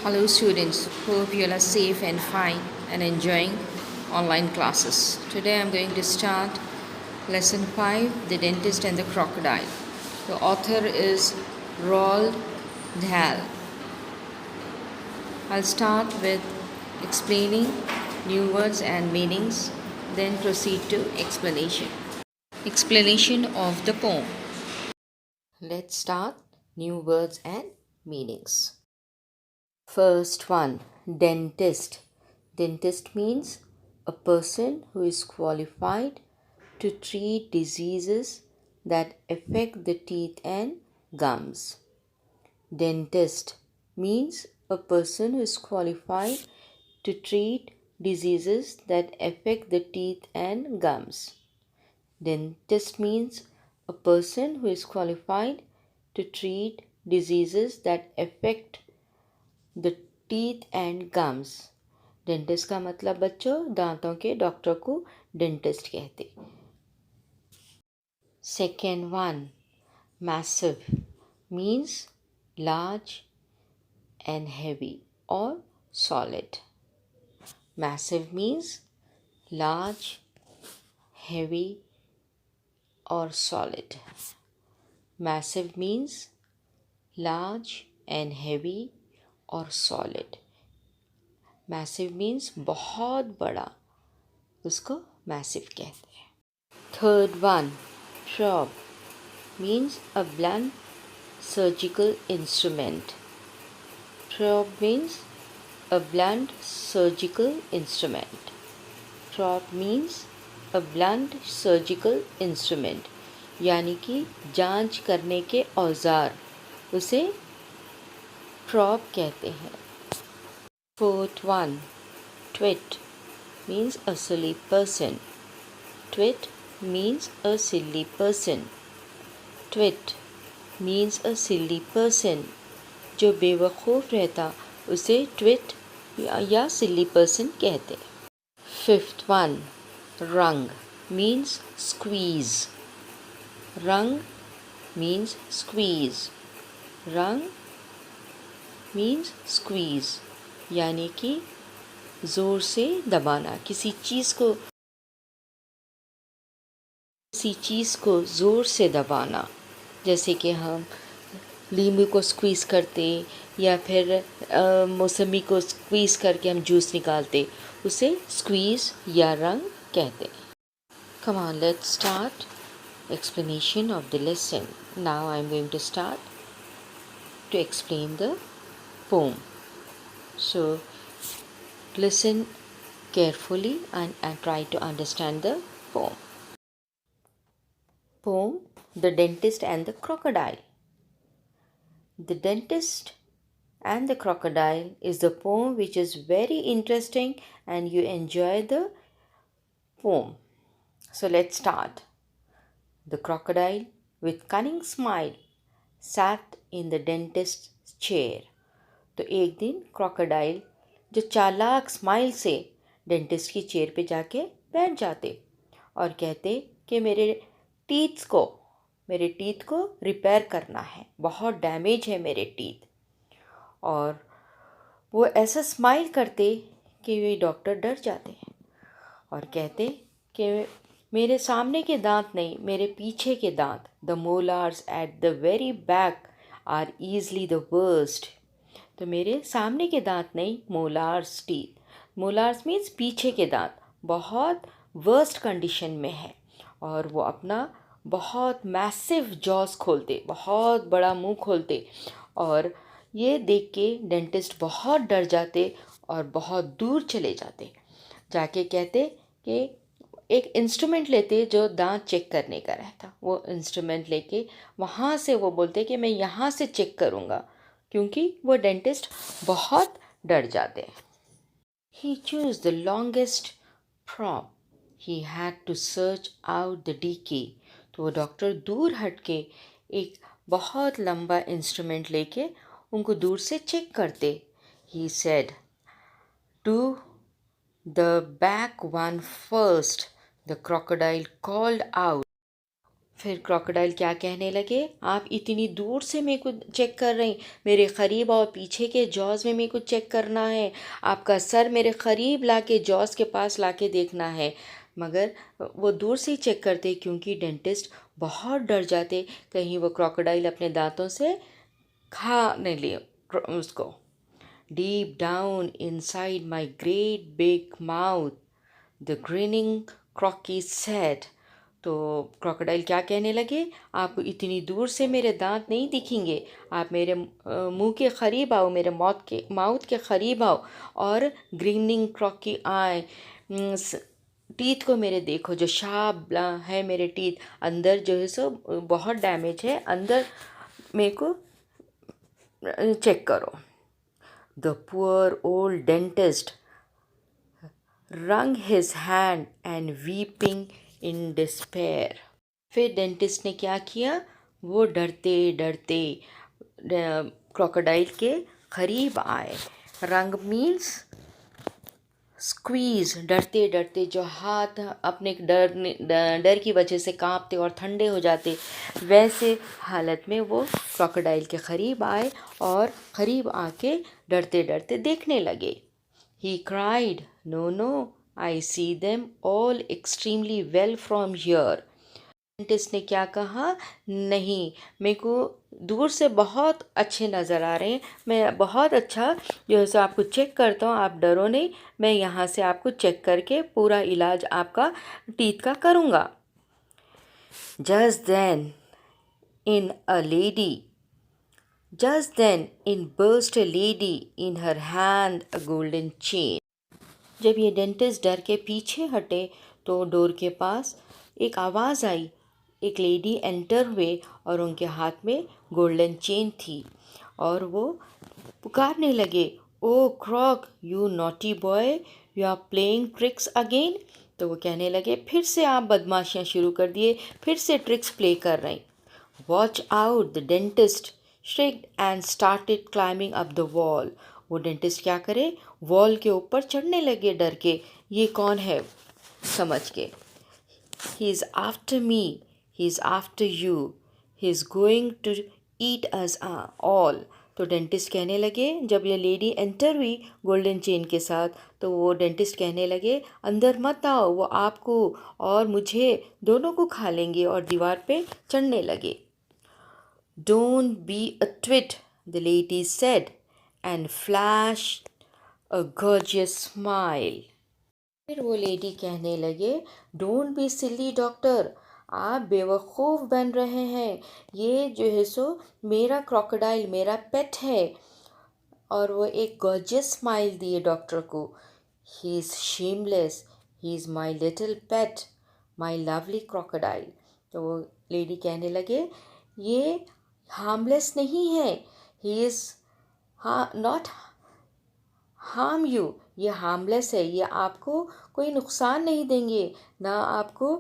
Hello students, hope you all are safe and fine and enjoying online classes. Today I am going to start lesson 5, The Dentist and the Crocodile. The author is Roald Dahl. I'll start with explaining new words and meanings, then proceed to explanation. Explanation of the poem. Let's start new words and meanings. First one, dentist. Dentist means a person who is qualified to treat diseases that affect the teeth and gums. Dentist means a person who is qualified to treat diseases that affect the teeth and gums. Dentist means a person who is qualified to treat diseases that affect the teeth and gums. Dentist का मतलब बच्चों दांतों के doctor को dentist कहते. Second one, massive means large and heavy और solid. Massive means large, heavy और solid. Massive means large and heavy और सॉलिड. मैसिव मीन्स बहुत बड़ा, उसको मैसिव कहते हैं. Third one, probe means a blunt surgical instrument. Probe means a blunt surgical instrument. Probe means a blunt surgical instrument यानी कि जांच करने के औजार, उसे प्रॉब कहते हैं. Fourth one, twit means a silly person. Twit means a silly person. Twit means a silly person. जो बेवकूफ़ रहता उसे ट्विट या सिली पर्सन कहते. फिफ्थ वन, रंग means squeeze. रंग means squeeze. रंग means squeeze यानी कि ज़ोर से दबाना, किसी चीज़ को ज़ोर से दबाना. जैसे कि हम नींबू को स्क्वीज़ करते या फिर मौसमी को स्क्वीज़ करके हम जूस निकालते, उसे स्क्वीज़ या रंग कहते. Come on, let's start explanation of the lesson. Now I am going to start to explain the poem. So listen carefully and try to understand the poem. Poem, The Dentist and the Crocodile. The Dentist and the Crocodile is the poem which is very interesting and you enjoy the poem. So let's start. The crocodile with cunning smile sat in the dentist's chair. तो एक दिन crocodile जो चालाक smile से dentist की chair पे जाके बैठ जाते और कहते कि मेरे टीथ को रिपेयर करना है, बहुत डैमेज है मेरे टीथ. और वो ऐसा स्माइल करते कि वे डॉक्टर डर जाते हैं और कहते कि मेरे सामने के दांत नहीं, मेरे पीछे के दांत, the molars at the very back are easily the worst. तो मेरे सामने के दांत नहीं, मोलार्स टीथ. मोलार्स मीन्स पीछे के दांत बहुत वर्स्ट कंडीशन में है. और वो अपना बहुत मैसिव जॉस खोलते, बहुत बड़ा मुंह खोलते और ये देख के डेंटिस्ट बहुत डर जाते और बहुत दूर चले जाते. जाके कहते कि एक इंस्ट्रूमेंट लेते जो दांत चेक करने का रहता. वो इंस्ट्रूमेंट लेके वहाँ से वो बोलते कि मैं यहाँ से चेक करूँगा, क्योंकि वो डेंटिस्ट बहुत डर जाते. He chose the longest prop. He had to search out the decay. तो वो डॉक्टर दूर हट के एक बहुत लंबा इंस्ट्रूमेंट लेके उनको दूर से चेक करते. He said, "Do the back one first," the crocodile called out. फिर क्रोकोडाइल क्या कहने लगे, आप इतनी दूर से मेरे को चेक कर रही, मेरे करीब और पीछे के जॉज में मेरे को चेक करना है, आपका सर मेरे करीब लाके जॉज के पास लाके देखना है। मगर वो दूर से ही चेक करते क्योंकि डेंटिस्ट बहुत डर जाते कहीं वो क्रोकोडाइल अपने दांतों से खा नहीं ले उसको। Deep down inside my great big mouth the grinning crocky said. तो क्रोकोडाइल क्या कहने लगे, आप इतनी दूर से मेरे दांत नहीं दिखेंगे, आप मेरे मुंह के करीब आओ, मेरे माउथ के करीब आओ और ग्रीनिंग क्रॉकी आए टीथ को मेरे देखो, जो शार्प है मेरे टीथ, अंदर जो है सो बहुत डैमेज है, अंदर मेरे को चेक करो। The poor old dentist wrung his hand and weeping in despair। फिर डेंटिस्ट ने क्या किया, वो डरते डरते क्रोकोडाइल के करीब आए। रंग मीन्स स्क्वीज, डरते डरते जो हाथ अपने डर की वजह से कांपते और ठंडे हो जाते, वैसे हालत में वो क्रोकोडाइल के करीब आए और करीब आके डरते डरते देखने लगे। He cried, "No, no, I see them all extremely well from here." Dentist ने क्या कहा, नहीं, मेरे को दूर से बहुत अच्छे नज़र आ रहे हैं, मैं बहुत अच्छा जो है सो आपको चेक करता हूँ, आप डरो नहीं, मैं यहाँ से आपको चेक करके पूरा इलाज आपका टीथ का करूँगा। Just then, in a lady, just then in burst a lady, in her hand a golden chain। जब ये डेंटिस्ट डर के पीछे हटे तो डोर के पास एक आवाज़ आई, एक लेडी एंटर हुए और उनके हाथ में गोल्डन चेन थी और वो पुकारने लगे, oh croc, you naughty boy, you are playing tricks again. तो वो कहने लगे, फिर से आप बदमाशियाँ शुरू कर दिए, फिर से ट्रिक्स प्ले कर रहे। Watch out, the dentist shrieked and started climbing up the wall. वो डेंटिस्ट क्या करे, वॉल के ऊपर चढ़ने लगे डर के, ये कौन है समझ के। He is after me, he is after you, he is going to eat us all. तो डेंटिस्ट कहने लगे, जब ये लेडी एंटर हुई गोल्डन चेन के साथ, तो वो डेंटिस्ट कहने लगे, अंदर मत आओ, वो आपको और मुझे दोनों को खा लेंगे, और दीवार पे चढ़ने लगे। Don't be a twit, the lady said, and flashed a gorgeous smile। फिर वो लेडी कहने लगे, डोंट बी सिली डॉक्टर, आप बेवकूफ़ बन रहे हैं, ये जो है सो मेरा क्रोकोडाइल मेरा पेट है। और वो एक गॉर्जियस स्माइल दिए डॉक्टर को। He is shameless, he is my little pet, my lovely crocodile. तो वो लेडी कहने लगे, ये हार्मलेस नहीं है, he is not harm you, ये हार्मलेस है, ये आपको कोई नुकसान नहीं देंगे, ना आपको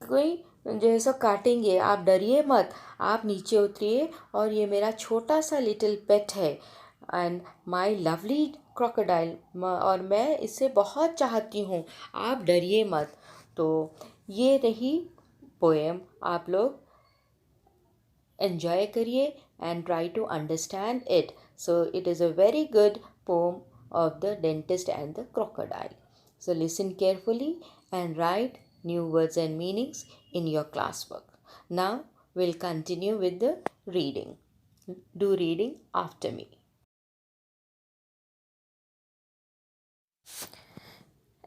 कोई जो है सो काटेंगे, आप डरिए मत, आप नीचे उतरिए, और ये मेरा छोटा सा लिटिल पेट है एंड माई लवली क्रोकोडाइल, और मैं इसे बहुत चाहती हूँ, आप डरिए मत। तो ये रही पोएम, आप लोग enjoy करिए and try to understand it. So it is a very good poem of the dentist and the crocodile. So listen carefully and write new words and meanings in your classwork. Now we'll continue with the reading. Do reading after me.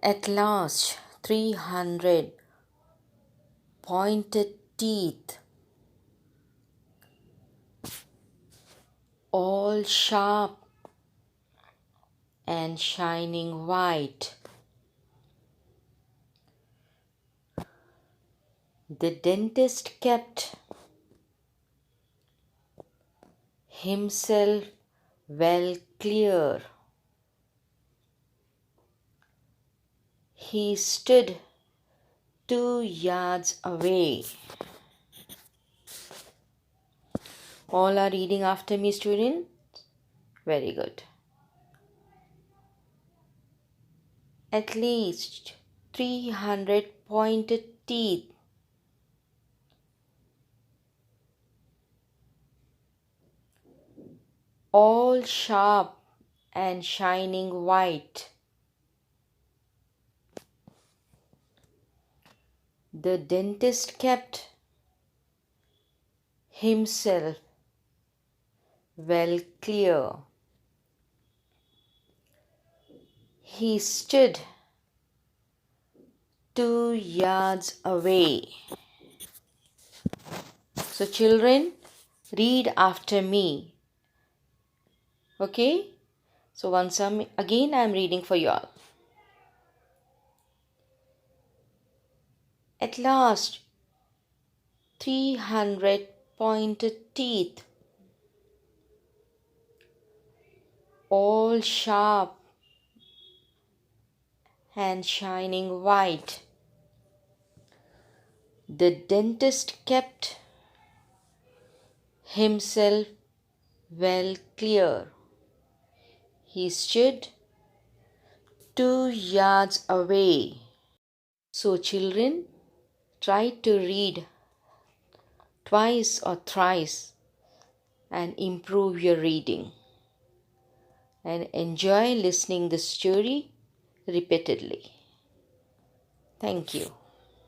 At last, 300 pointed teeth, all sharp and shining white. The dentist kept himself well clear. He stood 2 yards away. All are reading after me, students? Very good. At least 300 pointed teeth, all sharp and shining white. The dentist kept himself well clear. He stood 2 yards away. So, children, read after me. Okay? So, again, I am reading for you all. At last, 300 pointed teeth, all sharp and shining white. The dentist kept himself well clear. He stood 2 yards away. So, children, try to read twice or thrice and improve your reading. And enjoy listening the story repeatedly. Thank you.